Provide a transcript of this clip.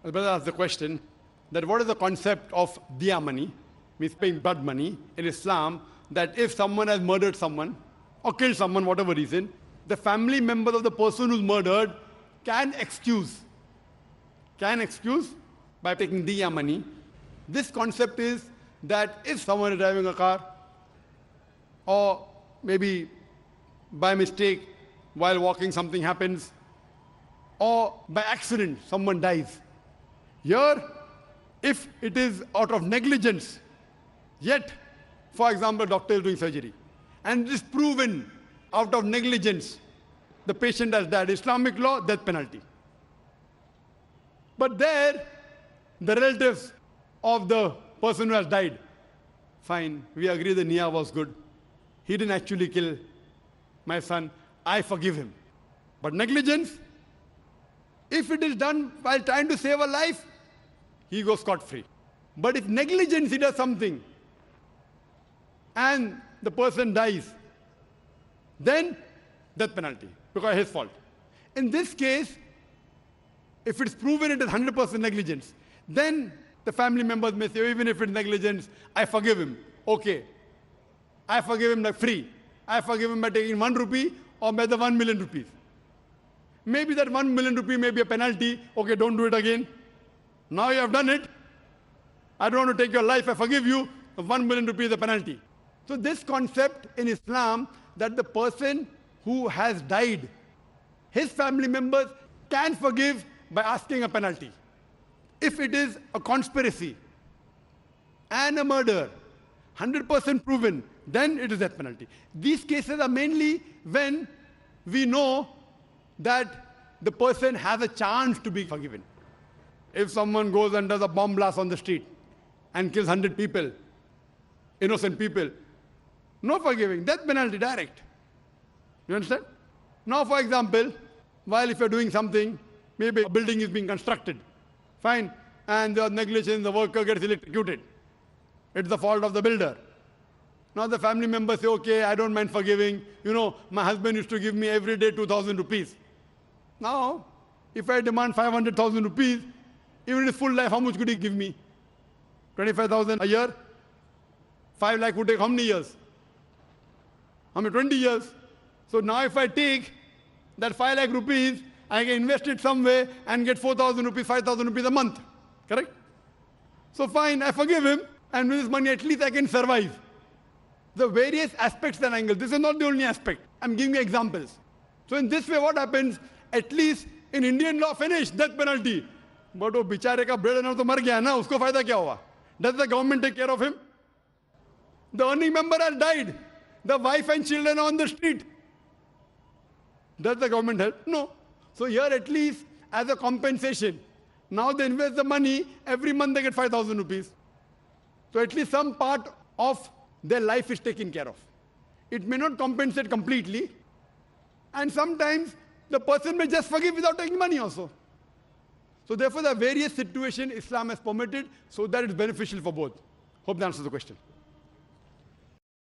The brother asked the question that what is the concept of diya money, means paying blood money in Islam, that if someone has murdered someone or killed someone, whatever reason, the family members of the person who's murdered can excuse by taking diya money. This concept is that if someone is driving a car or maybe by mistake while walking something happens or by accident someone dies, here if it is out of negligence, yet for example doctor is doing surgery and it is proven out of negligence the patient has died, Islamic law, death penalty. But there the relatives of the person who has died, fine, we agree the niyyah was good, he didn't actually kill my son, I forgive him. But negligence, if it is done while trying to save a life, he goes scot-free. But if negligence, he does something and the person dies, then death penalty because his fault. In this case, if it's proven it is 100% negligence, then the family members may say, even if it's negligence, I forgive him. Okay. I forgive him like free. I forgive him by taking 1 rupee or by the 1 million rupees. Maybe that 1 million rupee may be a penalty. Okay, don't do it again. Now you have done it. I don't want to take your life. I forgive you. 1 million rupees is a penalty. So this concept in Islam that the person who has died, his family members can forgive by asking a penalty. If it is a conspiracy and a murder, 100% proven, then it is death penalty. These cases are mainly when we know that the person has a chance to be forgiven. If someone goes and does a bomb blast on the street and kills 100 people, innocent people, no forgiving, death penalty direct. You understand? Now, for example, while if you're doing something, maybe a building is being constructed, fine, and there was negligence, the worker gets electrocuted. It's the fault of the builder. Now the family members say, okay, I don't mind forgiving. You know, my husband used to give me every day 2,000 rupees. Now, if I demand 500,000 rupees, even in his full life, how much could he give me? 25,000 a year? 5 lakh would take how many years? How many? 20 years. So now if I take that 5 lakh rupees, I can invest it somewhere and get 4,000 rupees, 5,000 rupees a month. Correct? So fine, I forgive him, and with this money at least I can survive. The various aspects and angles. This is not the only aspect. I'm giving you examples. So in this way what happens, at least in Indian law, finish, death penalty. But wo bichare ka breadwinner to mar gaya na, usko fayda kya hua? Does the government take care of him? The earning member has died. The wife and children are on the street. Does the government help? No. So here at least as a compensation, now they invest the money, every month they get 5,000 rupees. So at least some part of their life is taken care of. It may not compensate completely, and sometimes the person may just forgive without taking money also. So therefore, the various situations Islam has permitted so that it's beneficial for both. Hope that answers the question.